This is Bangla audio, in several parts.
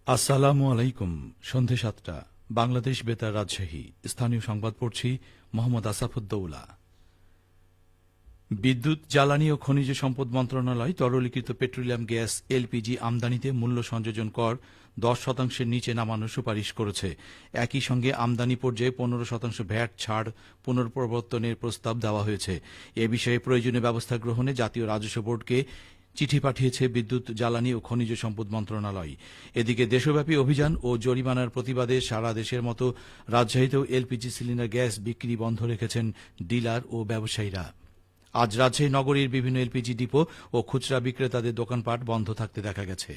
আসসালামু আলাইকুম। সন্ধে ৭টা, বাংলাদেশ বেতার, রাজশাহী। স্থানীয় সংবাদ পড়ছি মোহাম্মদ আসাফুদ্দৌলা। বিদ্যুৎ, জ্বালানি ও খনিজ সম্পদ মন্ত্রণালয় তরলীকৃত পেট্রোলিয়াম গ্যাস এলপিজি আমদানিতে মূল্য সংযোজন কর ১০% নিচে নামানোর সুপারিশ করেছে। একই সঙ্গে আমদানি পর্যায়ে ১৫% ভ্যাট ছাড় পুনঃপ্রবর্তনের প্রস্তাব দেওয়া হয়েছে। এ বিষয়ে প্রয়োজনীয় ব্যবস্থা গ্রহণে জাতীয় রাজস্ব বোর্ডকে চিঠি পাঠিয়েছে বিদ্যুৎ, জ্বালানি ও খনিজ সম্পদ মন্ত্রণালয়। এদিকে দেশব্যাপী অভিযান ও জরিমানার প্রতিবাদে সারা দেশের মতো রাজশাহীতেও এলপিজি সিলিন্ডার গ্যাস বিক্রি বন্ধ রেখেছেন ডিলার ও ব্যবসায়ীরা। আজ রাজশাহী নগরীর বিভিন্ন এলপিজি ডিপো ও খুচরা বিক্রেতাদের দোকানপাট বন্ধ থাকতে দেখা গেছে।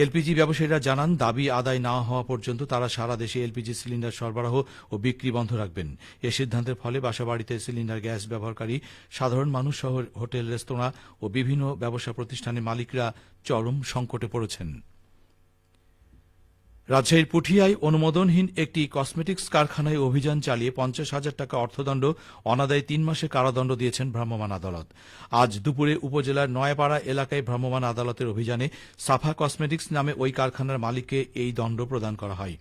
এলপিজি ব্যবসায়ীরা জানান, দাবি আদায় না হওয়া পর্যন্ত তারা সারা দেশে এলপিজি সিলিন্ডার সরবরাহ ও বিক্রি বন্ধ রাখবেন। এ সিদ্ধান্তের ফলে বাসাবাড়িতে সিলিন্ডার গ্যাস ব্যবহারকারী সাধারণ মানুষ সহ হোটেল, রেস্তোরাঁ ও বিভিন্ন ব্যবসা প্রতিষ্ঠানের মালিকরা চরম সংকটে পড়েছেন। রাজশাহীর পুঠিয়ায় অনুমোদনহীন একটি কসমেটিক্স কারখানায় অভিযান চালিয়ে ৫০,০০০ টাকা অর্থদণ্ড, অনাদায়ী ৩ মাসের কারাদণ্ড দিয়েছেন ভ্রাম্যমাণ আদালত। আজ দুপুরে উপজেলার নয়াপাড়া এলাকায় ভ্রাম্যমাণ আদালতের অভিযানে সাফা কসমেটিক্স নামে ওই কারখানার মালিককে এই দণ্ড প্রদান করা হয়।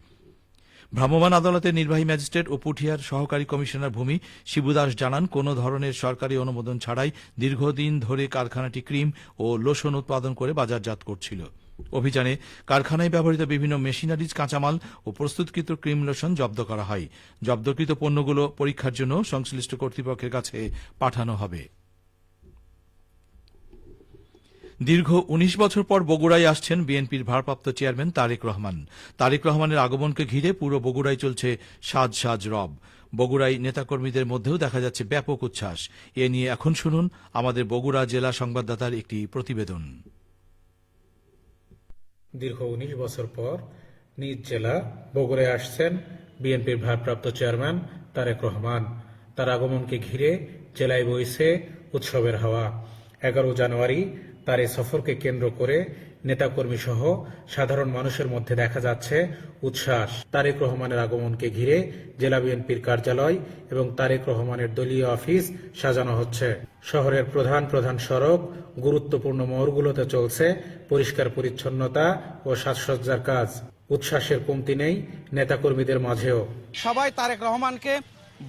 ভ্রাম্যমাণ আদালতের নির্বাহী ম্যাজিস্ট্রেট ও পুঠিয়ার সহকারী কমিশনার ভূমি শিবুদাস জানান, কোন ধরনের সরকারি অনুমোদন ছাড়াই দীর্ঘদিন ধরে কারখানাটি ক্রিম ও লোশন উৎপাদন করে বাজারজাত করছিল। অভিযানে কারখানায় ব্যবহৃত বিভিন্ন মেশিনারিজ, কাঁচামাল ও প্রস্তুতকৃত ক্রিম লোশন জব্দ করা হয়। জব্দকৃত পণ্যগুলো পরীক্ষার জন্য সংশ্লিষ্ট কর্তৃপক্ষের কাছে পাঠানো হবে। দীর্ঘ ১৯ বছর পর বগুড়ায় আসছেন বিএনপির ভারপ্রাপ্ত চেয়ারম্যান তারেক রহমান। তারেক রহমানের আগমনকে ঘিরে পুরো বগুড়ায় চলছে সাজ সাজ রব। বগুড়ায় নেতাকর্মীদের মধ্যেও দেখা যাচ্ছে ব্যাপক উচ্ছ্বাস। এ নিয়ে এখন শুনুন আমাদের বগুড়া জেলা সংবাদদাতার একটি প্রতিবেদন। দীর্ঘ ১৯ বছর পর নিজ জেলা বগুড়ায় আসছেন বিএনপির ভারপ্রাপ্ত চেয়ারম্যান তারেক রহমান। তার আগমনকে ঘিরে জেলায় বইছে উৎসবের হাওয়া। ১১ জানুয়ারি তার এই সফরকে কেন্দ্র করে নেতাকর্মী সহ সাধারণ মানুষের মধ্যে দেখা যাচ্ছে উচ্ছ্বাস। তারেক রহমানের আগমনকে ঘিরে জেলা বিএনপির কার্যালয় এবং তারেক রহমানের দলীয় অফিস সাজানো হচ্ছে। শহরের প্রধান প্রধান সড়ক, গুরুত্বপূর্ণ মোড়গুলোতে চলছে পরিষ্কার পরিচ্ছন্নতা ও সাজসজ্জার কাজ। উচ্ছ্বাসের কমতি নেই নেতাকর্মীদের মাঝেও। সবাই তারেক রহমানকে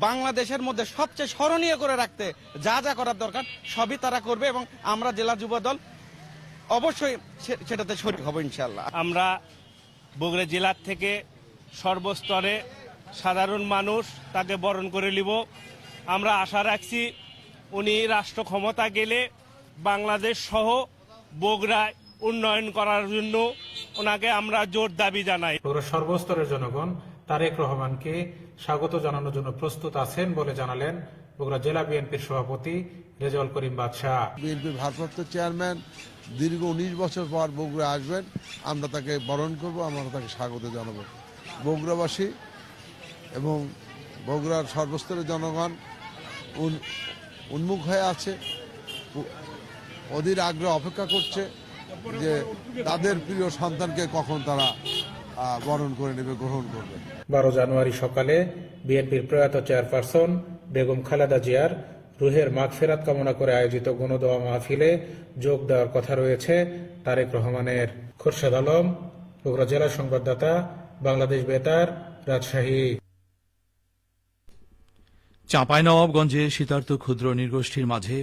বাংলাদেশের মধ্যে সবচেয়ে স্মরণীয় করে রাখতে যা যা করার দরকার সবই তারা করবে এবং আমরা জেলা যুব দল অবশ্যই সেটাতে শরীক হব ইনশাআল্লাহ। আমরা বগুড়া জেলার থেকে সর্বস্তরে সাধারণ মানুষ তাকে বরণ করে নিব। আমরা আশা রাখছি উনি রাষ্ট্র ক্ষমতা গেলে বাংলাদেশ সহ বগুড়ায় উন্নয়ন করার জন্য ওনাকে আমরা জোর দাবি জানাই। বগুড়ার সর্বস্তরের জনগণ তারেক রহমানকে স্বাগত জানানোর জন্য প্রস্তুত আছেন বলে জানালেন বগুড়া জেলা বিএনপির সভাপতি রেজাউল করিম বাদশাহ। বিএনপির ভারপ্রাপ্ত চেয়ারম্যান দীর্ঘ ১৯ বছর পর বগুড়া আসবেন, আমরা তাকে বরণ করব, আমরা তাকে স্বাগত জানাবো। বগুড়াবাসী এবং বগুড়ার সর্বস্তরের জনগণ উন্মুখ হয়ে আছে, অধীর আগ্রহ অপেক্ষা করছে যে তাদের প্রিয় সন্তানকে কখন তারা বরণ করে নেবে, গ্রহণ করবে। ১২ জানুয়ারি সকালে বিএনপির প্রয়াত চেয়ারপারসন বেগম খালেদা জিয়ার রুহের মাগফিরাত কামনা করে আয়োজিত গণদোয়া মাহফিলে যোগ দেওয়ার কথা রয়েছে তারেক রহমানের। খোরশেদ আলম, বগুড়া জেলা সংবাদদাতা, বাংলাদেশ বেতার, রাজশাহী। চাঁপাইনবাবগঞ্জে শীতার্ত ক্ষুদ্র নৃগোষ্ঠীর মাঝে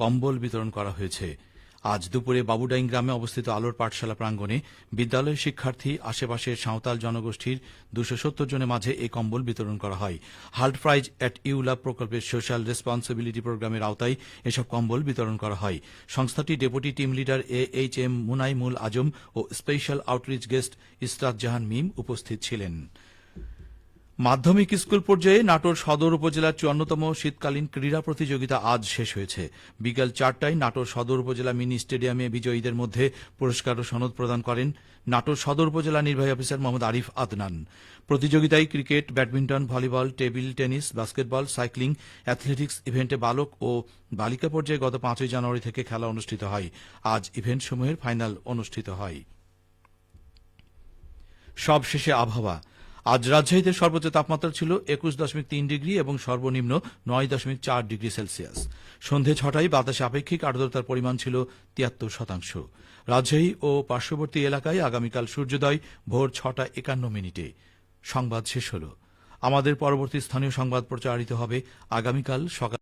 কম্বল বিতরণ করা হয়েছে। আজ দুপুরে বাবুডাইং গ্রামে অবস্থিত আলোর পাঠশালা প্রাঙ্গণে বিদ্যালয়ের শিক্ষার্থী, আশেপাশের সাঁওতাল জনগোষ্ঠীর ২৭০ জনের মাঝে এই কম্বল বিতরণ করা হয়। Hult Prize at ULAB প্রকল্পের সোশ্যাল রেসপন্সিবিলিটি প্রোগ্রামের আওতায় এসব কম্বল বিতরণ করা হয়। সংস্থাটির ডেপুটি টিম লিডার AHM মুনাইমুল আজম ও স্পেশাল আউটরিচ গেস্ট ইসরাত জাহান মিম উপস্থিত ছিলেন। মাধ্যমিক স্কুল পর্যায়ে নাটোর সদর উপজেলার ৫৪তম শীতকালীন ক্রীড়া প্রতিযোগিতা আজ শেষ হয়েছে। বিকেল ৪টায় নাটোর সদর উপজেলা মিনি স্টেডিয়ামে বিজয়ীদের মধ্যে পুরস্কার ও সনদ প্রদান করেন নাটোর সদর উপজেলা নির্বাহী অফিসার মোহাম্মদ আরিফ আদনান। প্রতিযোগিতায় cricket, badminton, volleyball, table tennis, basketball, cycling, athletics ইভেন্টে বালক ও বালিকা পর্যায়ে গত ৫ই জানুয়ারি থেকে খেলা অনুষ্ঠিত হয়। আজ ইভেন্টসমূহের ফাইনাল অনুষ্ঠিত হয়। সবশেষে আবহাওয়া। আজ রাজশাহীতে সর্বোচ্চ তাপমাত্রা ছিল 21.3 ডিগ্রি এবং সর্বনিম্ন 9.4 ডিগ্রি সেলসিয়াস। সন্ধে 6টায় বাতাসে আপেক্ষিক আর্দ্রতার পরিমাণ ছিল 73%। রাজশাহী ও পার্শ্ববর্তী এলাকায় আগামীকাল সূর্যোদয় ভোর 6:51। সংবাদ শেষ হল। আমাদের পরবর্তী স্থানীয় সংবাদ প্রচারিত হবে আগামীকাল সকাল